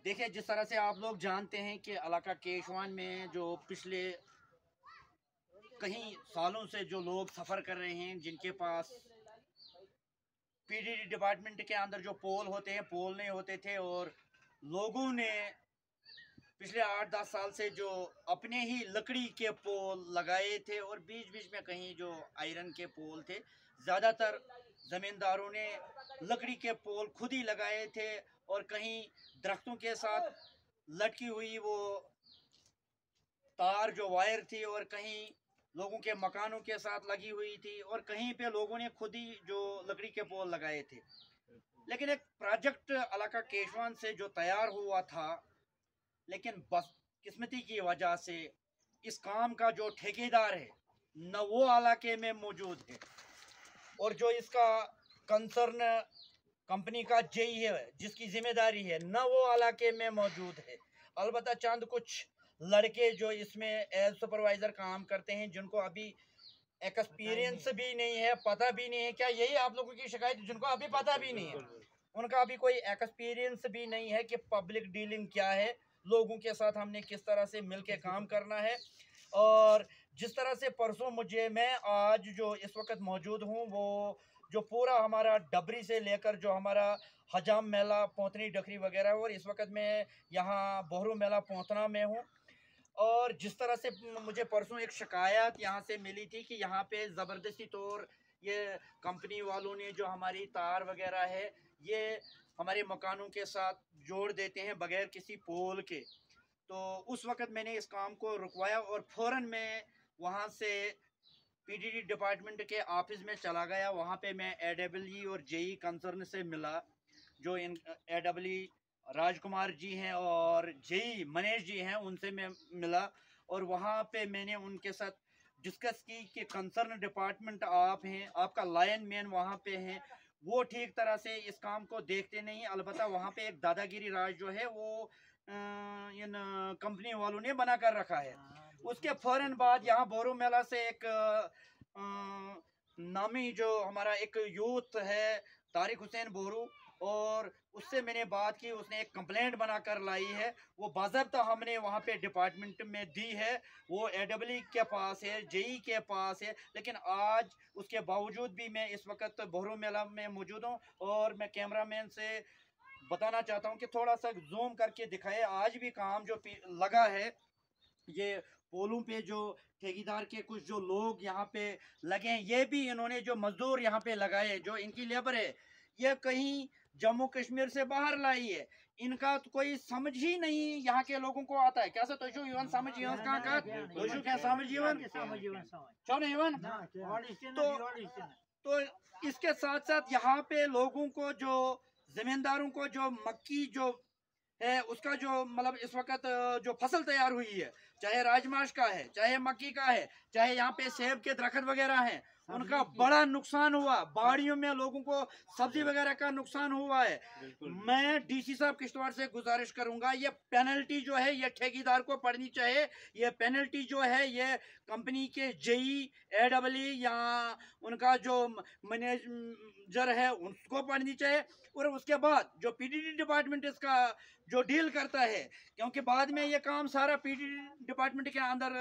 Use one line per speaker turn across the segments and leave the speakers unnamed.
देखिए, जिस तरह से आप लोग जानते हैं कि इलाका केशवान में जो पिछले कई सालों से जो लोग सफ़र कर रहे हैं, जिनके पास पीडीडी डिपार्टमेंट के अंदर जो पोल होते हैं, पोल नहीं होते थे, और लोगों ने पिछले 8-10 साल से जो अपने ही लकड़ी के पोल लगाए थे, और बीच बीच में कहीं जो आयरन के पोल थे। ज़्यादातर ज़मींदारों ने लकड़ी के पोल खुद ही लगाए थे, और कहीं दरख्तों के साथ लटकी हुई वो तार जो वायर थी, और कहीं लोगों के मकानों के साथ लगी हुई थी, और कहीं पे लोगों ने खुद ही जो लकड़ी के पोल लगाए थे। लेकिन एक प्रोजेक्ट इलाका केशवान से जो तैयार हुआ था, लेकिन बस किस्मती की वजह से इस काम का जो ठेकेदार है न वो इलाके में मौजूद है, और जो इसका कंसर्न कंपनी का जेई है जिसकी जिम्मेदारी है न वो इलाके में मौजूद है। अलबत्ता चंद कुछ लड़के जो इसमें एज सुपरवाइजर काम करते हैं, जिनको अभी एक्सपीरियंस भी नहीं है, पता भी नहीं है। क्या यही आप लोगों की शिकायत, जिनको अभी पता भी नहीं है, उनका अभी कोई एक्सपीरियंस भी नहीं है कि पब्लिक डीलिंग क्या है, लोगों के साथ हमने किस तरह से मिलके काम करना है। और जिस तरह से परसों मैं आज जो इस वक्त मौजूद हूँ, वो जो पूरा हमारा डबरी से लेकर जो हमारा हजाम मेला, पोतनी डखरी वगैरह, और इस वक्त मैं यहाँ बोहरू मेला पोतना में हूँ। और जिस तरह से मुझे परसों एक शिकायत यहाँ से मिली थी कि यहाँ पे ज़बरदस्ती तौर ये कंपनी वालों ने जो हमारी तार वगैरह है, ये हमारे मकानों के साथ जोड़ देते हैं बगैर किसी पोल के। तो उस वक़्त मैंने इस काम को रुकवाया, और फ़ौरन मैं वहाँ से पीडीडी डिपार्टमेंट के ऑफिस में चला गया। वहाँ पे मैं एडब्ल्यू और जेई कंसर्न से मिला। जो इन एडब्ल्यू राजकुमार जी हैं और जेई मनीष जी हैं, उनसे मैं मिला, और वहाँ पे मैंने उनके साथ डिस्कस की कि कंसर्न डिपार्टमेंट आप हैं, आपका लाइन मैन वहाँ पे हैं, वो ठीक तरह से इस काम को देखते नहीं। अलबत्ता वहाँ पे एक दादागिरी राज जो है वो इन कंपनी वालों ने बना कर रखा है। उसके फौरन बाद यहाँ बोरू मेला से एक नामी जो हमारा एक यूथ है, तारिक हुसैन बोरू, और उससे मैंने बात की। उसने एक कंप्लेंट बनाकर लाई है, वो बाज़ाब्ता हमने वहाँ पे डिपार्टमेंट में दी है, वो एडब्ल्यू के पास है, जेई के पास है। लेकिन आज उसके बावजूद भी मैं इस वक्त बोरू मेला में मौजूद हूँ, और मैं कैमरामैन से बताना चाहता हूँ कि थोड़ा सा जूम करके दिखाए। आज भी काम जो लगा है, ये पोलों पे जो ठेकेदार के कुछ जो लोग यहाँ पे लगे हैं, ये भी इन्होंने जो मजदूर यहाँ पे लगाए, जो इनकी लेबर है, ये कहीं जम्मू कश्मीर से बाहर लाई है। इनका तो कोई समझ ही नहीं यहाँ के लोगों को आता है। कैसे तो इवन समझ कहाँ का तो क्या समझ इवन तो इसके साथ साथ यहाँ पे लोगों को जो जमींदारों को जो मक्की जो है उसका जो मतलब इस वक्त जो फसल तैयार हुई है, चाहे राजमाश का है, चाहे मक्की का है, चाहे यहाँ पे सेब के दरख्त वगैरह हैं, उनका बड़ा नुकसान हुआ। बाड़ियों में लोगों को सब्जी वगैरह का नुकसान हुआ है। मैं डीसी साहब किश्तवाड़ से गुजारिश करूंगा, ये पेनल्टी जो है ये ठेकेदार को पड़नी चाहिए। ये पेनल्टी जो है ये कंपनी के जेई एडब्ल्यू या उनका जो मैनेजर है उसको पड़नी चाहिए। और उसके बाद जो पीडीडी डिपार्टमेंट इसका जो डील करता है, क्योंकि बाद में ये काम सारा पीडीडी डिपार्टमेंट के अंदर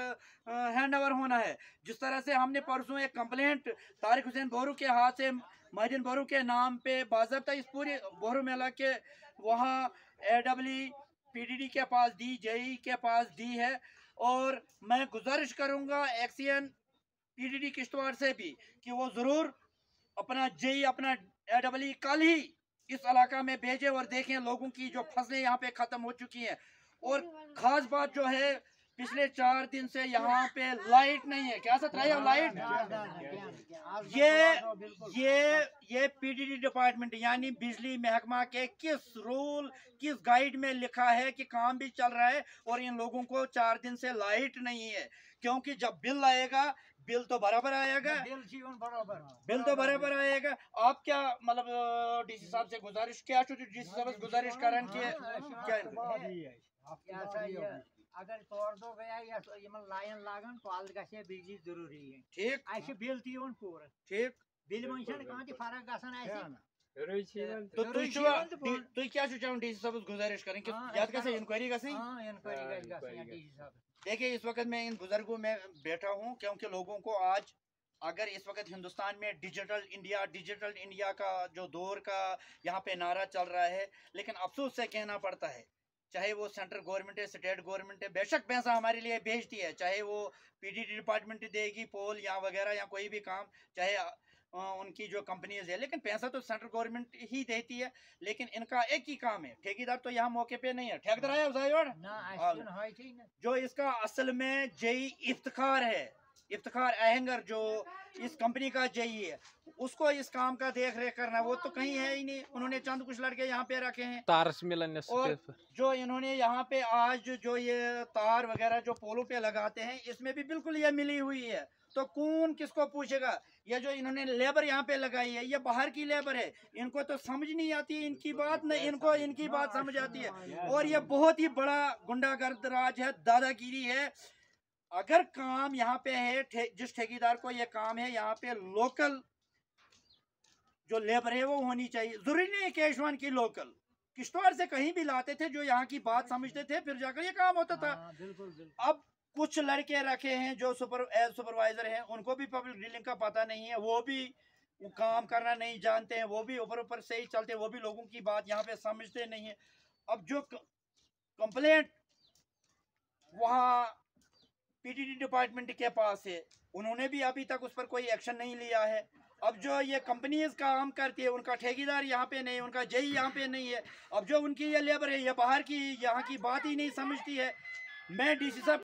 हैंड ओवर होना है। जिस तरह से हमने परसों एक कंप्लेंट तारिक हुसैन बोरू के हाथ से महाजन बोरू के नाम पे बाज़ाब्ता इस पूरे बोरू मेला के वहाँ एडब्ल्यू पीडीडी के पास दी, जेई के पास दी है। और मैं गुजारिश करूँगा एक्सीएन पीडीडी किश्तवाड़ से भी कि वो ज़रूर अपना जेई, अपना एडब्ल्यू कल ही इस इलाका में भेजे, और देखें लोगों की जो फसलें यहाँ पे ख़त्म हो चुकी हैं। और ख़ास बात जो है, पिछले 4 दिन से यहाँ पे लाइट नहीं है। क्या सच रही है लाइट? ये पीडीडी डिपार्टमेंट यानी बिजली महकमा के किस रूल, किस गाइड में लिखा है कि काम भी चल रहा है और इन लोगों को 4 दिन से लाइट नहीं है? क्योंकि जब बिल आएगा, बिल तो बराबर आएगा, बिल तो बराबर आएगा। आप क्या मतलब डीसी साहब से गुजारिश क्या डीसी साहब से गुजारिश करें कि क्या
अगर तौर दो गया या लाइन लागन पाल गसे बिजली जरूरी है।
ठीक
ऐसे बिल ती पूरा
ठीक
बिल मन कहाँ फर्क गसन
तो तुम क्या चाहूँ डीसी साहब गुजारिश करें कि याद कैसे इंक्वायरी
इंक्वायरी।
देखिए इस वक्त मैं इन बुजुर्गों में बैठा हूँ क्योंकि लोगों को आज अगर इस वक्त हिंदुस्तान में डिजिटल इंडिया का जो दौर का यहाँ पे नारा चल रहा है, लेकिन अफसोस से कहना पड़ता है चाहे वो सेंट्रल गवर्नमेंट है, स्टेट गवर्नमेंट है, बेशक पैसा हमारे लिए भेजती है, चाहे वो पीडीडी डिपार्टमेंट देगी पोल या वगैरह या कोई भी काम, चाहे उनकी जो कंपनीज है, लेकिन पैसा तो सेंट्रल गवर्नमेंट ही देती है। लेकिन इनका एक ही काम है, ठेकेदार तो यहाँ मौके पे नहीं है, ठेकेदार है जो इसका असल में जेई इफ्तिखार है, इफ्तिखार अहंगर जो इस कंपनी का जेई है, उसको इस काम का देख रेख करना, वो तो कहीं है ही नहीं। उन्होंने चंद कुछ लड़के यहाँ पे रखे हैं
तारस मिलन,
और जो इन्होंने यहाँ पे आज जो ये तार वगैरह जो पोलों पे लगाते हैं, इसमें भी बिल्कुल ये मिली हुई है। तो कौन किसको पूछेगा? ये जो इन्होंने लेबर यहाँ पे लगाई है, ये बाहर की लेबर है, इनको तो समझ नहीं आती है इनकी बात, नहीं इनको इनकी बात समझ आती है। और ये बहुत ही बड़ा गुंडागर्द राज है, दादागिरी है। अगर काम यहाँ पे है, जिस ठेकेदार को ये काम है, यहाँ पे लोकल जो लेबर है वो होनी चाहिए। जरूरी नहीं है केशवान की लोकल, किश्तवाड़ से कहीं भी लाते थे जो यहाँ की बात समझते थे, फिर जाकर ये काम होता था। अब कुछ लड़के रखे हैं जो सुपरवाइजर हैं, उनको भी पब्लिक डीलिंग का पता नहीं है, वो भी वो काम करना नहीं जानते हैं, वो भी ऊपर से ही चलते हैं, वो भी लोगों की बात यहाँ पे समझते नहीं है। अब जो कंप्लेंट वहाँ पीडीडी डिपार्टमेंट के पास है, उन्होंने भी अभी तक उस पर कोई एक्शन नहीं लिया है। अब जो ये कंपनीज काम करती है, उनका ठेकेदार यहाँ पे नहीं, उनका जेई यहाँ पे नहीं है। अब जो उनकी ये लेबर है, ये बाहर की यहाँ की बात ही नहीं समझती है। मैं डीसी साहब